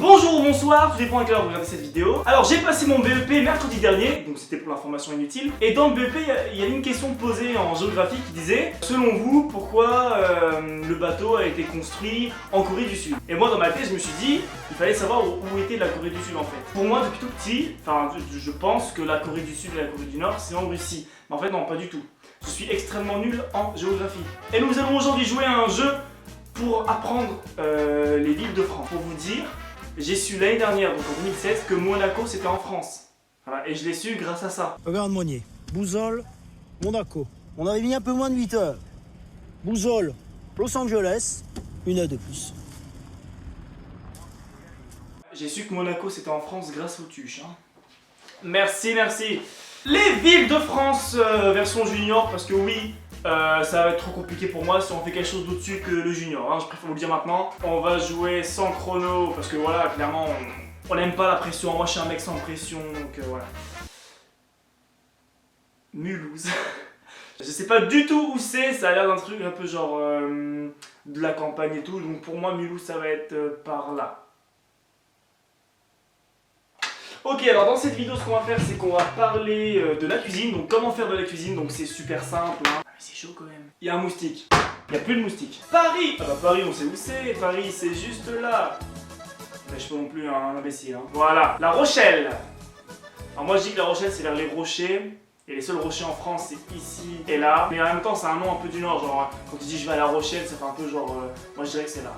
Bonjour ou bonsoir, tout dépend à quelle heure vous regardez cette vidéo. Alors j'ai passé mon BEP mercredi dernier, donc c'était pour l'information inutile. Et dans le BEP, il y a une question posée en géographie qui disait: selon vous, pourquoi le bateau a été construit en Corée du Sud? Et moi dans ma tête, je me suis dit, il fallait savoir où était la Corée du Sud en fait. Pour moi, depuis tout petit, je pense que la Corée du Sud et la Corée du Nord, c'est en Russie. Mais en fait non, pas du tout. Je suis extrêmement nul en géographie. Et nous allons aujourd'hui jouer à un jeu pour apprendre les villes de France. Pour vous dire, j'ai su l'année dernière, donc en 2016, que Monaco c'était en France. Voilà, et je l'ai su grâce à ça. Regarde Monnier, Boussole, Monaco. On avait mis un peu moins de 8 heures. Boussole, Los Angeles, une heure de plus. J'ai su que Monaco c'était en France grâce aux tuches. Hein. Merci, merci. Les villes de France version junior, parce que oui, ça va être trop compliqué pour moi si on fait quelque chose d'au-dessus que le junior, hein, je préfère vous le dire maintenant. On va jouer sans chrono, parce que voilà, clairement, on n'aime pas la pression. Moi je suis un mec sans pression, donc voilà. Mulhouse. Je sais pas du tout où c'est, ça a l'air d'un truc un peu genre de la campagne et tout, donc pour moi Mulhouse ça va être par là. Ok, alors dans cette vidéo ce qu'on va faire c'est qu'on va parler de la cuisine, donc comment faire de la cuisine, donc c'est super simple hein. Ah, mais c'est chaud quand même. Il y a un moustique, il n'y a plus de moustique. Paris. Ah bah Paris on sait où c'est, Paris c'est juste là. Mais je suis pas non plus un imbécile hein. Voilà, La Rochelle. Alors moi je dis que La Rochelle c'est vers les rochers, et les seuls rochers en France c'est ici et là. Mais en même temps c'est un nom un peu du nord, genre quand tu dis je vais à La Rochelle ça fait un peu genre, moi je dirais que c'est là.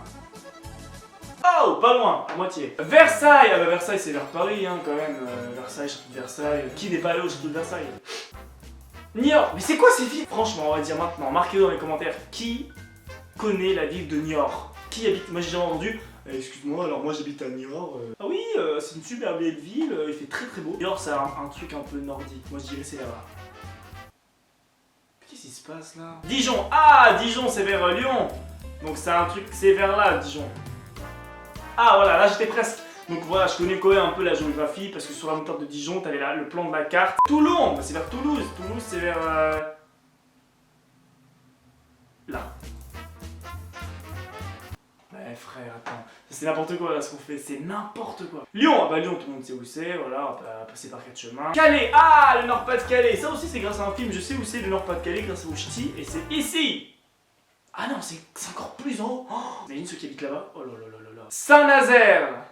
Oh, pas loin, à moitié. Versailles. Ah bah Versailles c'est vers Paris hein, quand même. Versailles, château de Versailles. Qui n'est pas allé au château de Versailles? Niort. Mais c'est quoi ces villes? Franchement, on va dire maintenant, marquez-le dans les commentaires. Qui connaît la ville de Niort? Qui habite? Moi j'ai jamais entendu. Excuse-moi, alors moi j'habite à Niort. Ah oui, c'est une super belle ville, il fait très très beau. Niort c'est un truc un peu nordique. Moi je dirais c'est là-bas. Qu'est-ce qui se passe là? Dijon. Ah, Dijon c'est vers Lyon. Donc c'est un truc, c'est vers là, Dijon. Ah voilà, là j'étais presque. Donc voilà, je connais quand même un peu la géographie parce que sur la montagne de Dijon, t'avais là le plan de la carte. Toulon, bah, c'est vers Toulouse. Toulouse, c'est vers là. Ouais frère, attends, c'est n'importe quoi là ce qu'on fait, c'est n'importe quoi. Lyon, bah Lyon, tout le monde sait où c'est, voilà, on va passer par 4 chemins. Calais, ah le Nord-Pas-de-Calais, ça aussi c'est grâce à un film, je sais où c'est le Nord-Pas-de-Calais grâce au ch'ti et c'est ici. Ah non, c'est encore plus en haut. Oh, imagine ceux qui habitent là-bas. Oh là là là là là. Saint-Nazaire.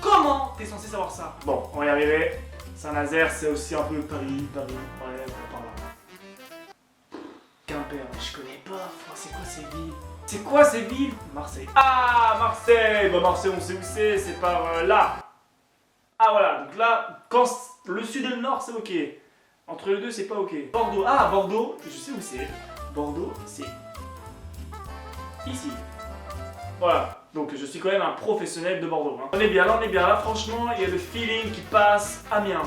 Comment t'es censé savoir ça? Bon, on va y arriver. Saint-Nazaire, c'est aussi un peu Paris, ouais, par là. Quimper, je connais pas. C'est quoi ces villes? C'est quoi ces villes? Marseille. Ah, Marseille. Bah Marseille, on sait où c'est par là. Ah voilà, donc là, quand le sud et le nord, c'est ok. Entre les deux, c'est pas ok. Bordeaux. Ah, Bordeaux, je sais où c'est. Bordeaux, c'est ici. Voilà, donc je suis quand même un professionnel de Bordeaux. Hein. On est bien là, franchement, il y a le feeling qui passe. Amiens.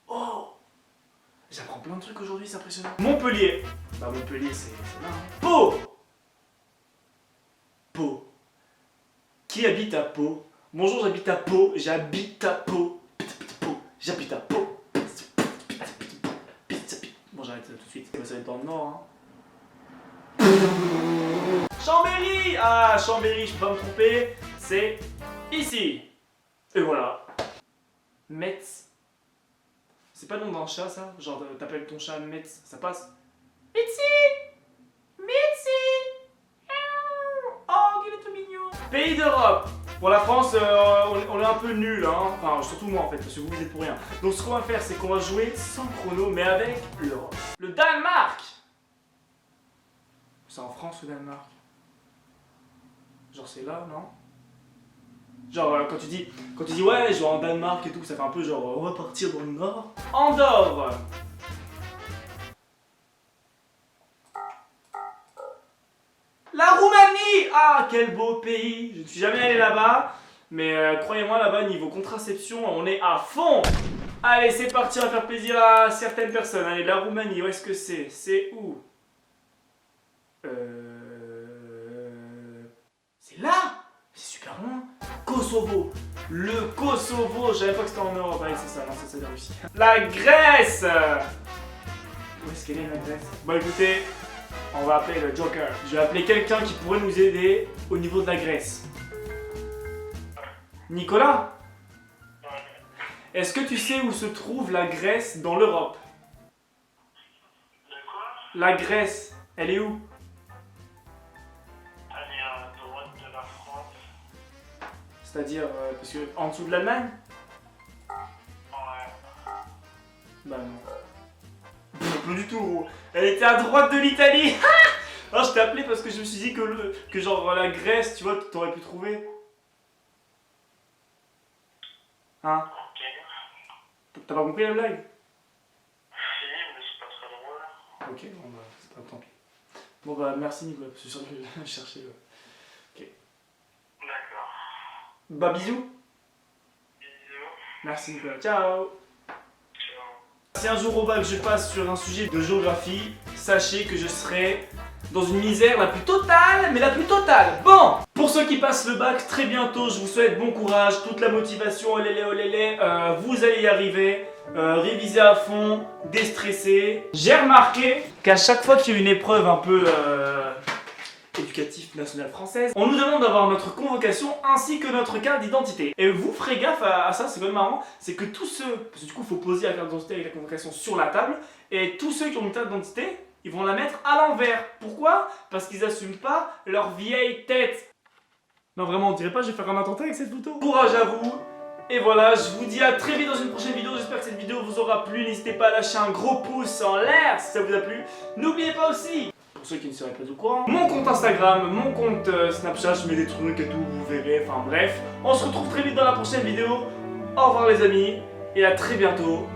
Oh, j'apprends plein de trucs aujourd'hui, c'est impressionnant. Montpellier. Bah Montpellier, c'est là. Hein. Pau. Pau. Qui habite à Pau? Bonjour, j'habite à Pau, j'habite à Pau. J'habite à Pau. Bon, j'arrête tout de suite. Ça va être dans le nord. Hein. Chambéry. Ah, Chambéry, je peux pas me tromper. C'est ici. Et voilà. Metz. C'est pas le nom d'un chat, ça? Genre, t'appelles ton chat Metz, ça passe? Mitzi. Mitzi. Oh, il est tout mignon. Pays d'Europe. Pour la France, on est un peu nul, hein. Enfin, surtout moi en fait, parce que vous êtes pour rien. Donc ce qu'on va faire, c'est qu'on va jouer sans chrono, mais avec l'Europe. Le Danemark. C'est en France, le Danemark. Genre c'est là, non? Genre quand tu dis ouais, je vais en Danemark et tout, ça fait un peu genre on va partir dans le nord. Andorre. La Roumanie. Ah, quel beau pays. Je ne suis jamais allé là-bas, mais croyez-moi, là-bas, niveau contraception, on est à fond. Allez, c'est parti, on va faire plaisir à certaines personnes. Allez, la Roumanie, où est-ce que c'est? C'est où? C'est là. C'est super loin. Kosovo. Le Kosovo, je savais pas que c'était en Europe. Allez, c'est ça, non, c'est la Russie. La Grèce. Où est-ce qu'elle est, la Grèce? Bon, écoutez, On va appeler le Joker. Je vais appeler quelqu'un qui pourrait nous aider au niveau de la Grèce. Nicolas? Est-ce que tu sais où se trouve la Grèce dans l'Europe? De quoi? La Grèce, elle est où? Elle est à droite de la France. C'est-à-dire, parce que en dessous de l'Allemagne? Ouais. Bah non. Pas du tout, gros. Elle était à droite de l'Italie. Ah, je t'ai appelé parce que je me suis dit que genre la Grèce, tu vois, t'aurais pu trouver. Hein? Ok. T'as pas compris la blague? Si, mais c'est pas très drôle. Ok, bon bah, c'est pas tant pis. Bon bah, merci Nicolas, parce que je suis sûr que je vais chercher. D'accord. Bah, bisous. Bisous. Merci Nicolas. Ciao. Ciao. Si un jour au bac je passe sur un sujet de géographie, sachez que je serai dans une misère la plus totale, mais la plus totale. Bon, pour ceux qui passent le bac très bientôt, je vous souhaite bon courage, toute la motivation, olélé, olélé, vous allez y arriver. Révisez à fond, déstressez. J'ai remarqué qu'à chaque fois qu'il y a une épreuve un peu éducative nationale française, on nous demande d'avoir notre convocation ainsi que notre carte d'identité. Et vous ferez gaffe à ça, c'est quand même marrant, c'est que tous ceux, parce que du coup il faut poser la carte d'identité avec la convocation sur la table, et tous ceux qui ont une carte d'identité, ils vont la mettre à l'envers. Pourquoi? Parce qu'ils n'assument pas leur vieille tête. Non vraiment, on dirait pas je vais faire un attentat avec cette photo. Courage à vous. Et voilà, je vous dis à très vite dans une prochaine vidéo. J'espère que cette vidéo vous aura plu. N'hésitez pas à lâcher un gros pouce en l'air si ça vous a plu. N'oubliez pas aussi, pour ceux qui ne seraient pas au courant, mon compte Instagram, mon compte Snapchat, je mets des trucs et tout, vous verrez. Enfin bref, on se retrouve très vite dans la prochaine vidéo. Au revoir les amis, et à très bientôt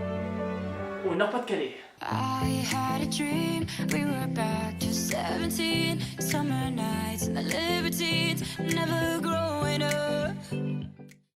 au Nord-Pas-de-Calais. I had a dream, we were back to 17. Summer nights and the libertines never grow